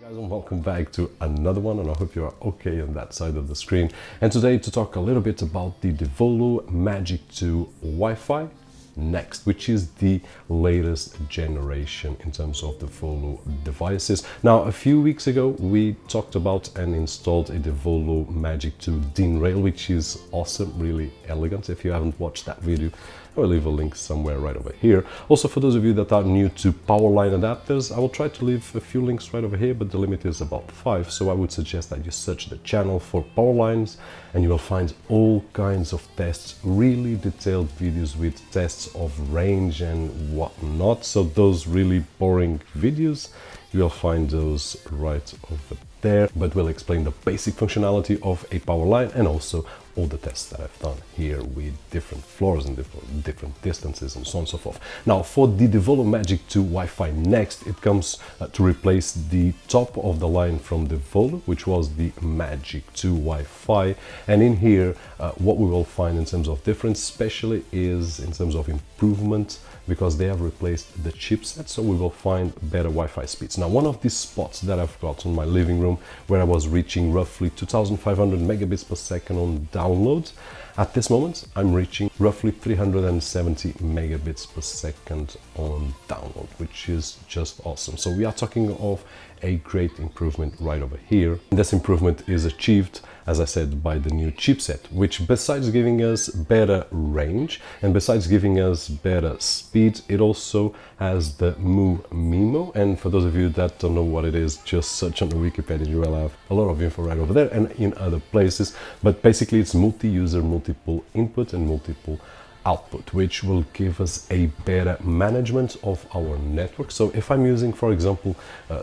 Guys, and welcome back to another one, and I hope you are okay on that side of the screen. And today to talk a little bit about the Devolo Magic 2 Wi-Fi Next, which is the latest generation in terms of the Devolo devices. Now, a few weeks ago we talked about and installed a Devolo Magic 2 DIN rail, which is awesome, really elegant. If you haven't watched that video, I will leave a link somewhere right over here. Also, for those of you that are new to Powerline adapters, I will try to leave a few links right over here, but the limit is about 5, so I would suggest that you search the channel for Powerlines and you will find all kinds of tests, really detailed videos with tests of range and whatnot. So those really boring videos, you will find those right over there, but we'll explain the basic functionality of a Powerline and also all the tests that I've done here with different floors and different distances and so on and so forth. Now, for the Devolo Magic 2 Wi-Fi Next, it comes to replace the top of the line from Devolo, which was the Magic 2 Wi-Fi. And in here, what we will find in terms of difference, especially is in terms of improvement, because they have replaced the chipset, so we will find better Wi-Fi speeds. Now, one of these spots that I've got on my living room, where I was reaching roughly 2,500 megabits per second on downloads, at this moment I'm reaching roughly 370 megabits per second on download, which is just awesome. So we are talking of a great improvement right over here. And this improvement is achieved, as I said, by the new chipset, which besides giving us better range and besides giving us better speed, it also has the MuMo. And for those of you that don't know what it is, just search on the Wikipedia, you will have a lot of info right over there and in other places. But basically it's multi-user, multiple input and multiple output, which will give us a better management of our network. So if I'm using, for example,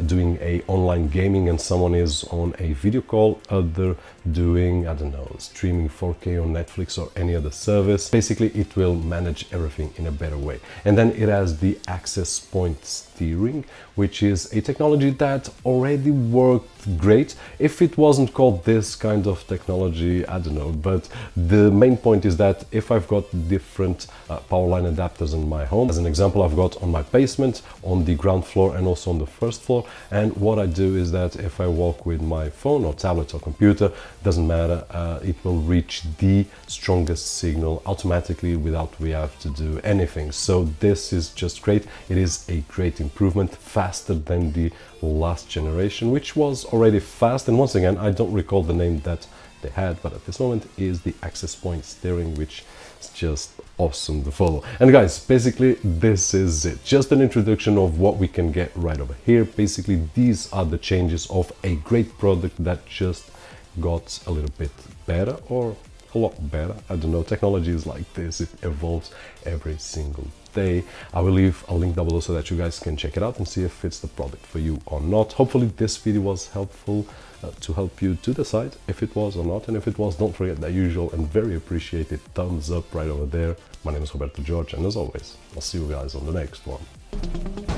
doing a online gaming and someone is on a video call, other doing, I don't know, streaming 4K on Netflix or any other service, basically it will manage everything in a better way. And then it has the access point steering, which is a technology that already worked great. If it wasn't called this kind of technology, I don't know, but the main point is that if I've got different Powerline adapters in my home, as an example, I've got on my basement, on the ground floor and also on the first floor, and what I do is that if I walk with my phone or tablet or computer, doesn't matter, it will reach the strongest signal automatically without we have to do anything. So this is just great. It is a great improvement, faster than the last generation, which was already fast. And once again, I don't recall the name that they had, but at this moment is the access point steering, which is just awesome to follow. And guys, basically this is it, just an introduction of what we can get right over here. Basically these are the changes of a great product that just got a little bit better, or a lot better, I don't know. Technology is like this, it evolves every single day. I will leave a link down below so that you guys can check it out and see if it's the product for you or not. Hopefully this video was helpful to help you to decide if it was or not, and if it was, don't forget the usual and very appreciated thumbs up right over there. My name is Roberto, and as always, I'll see you guys on the next one.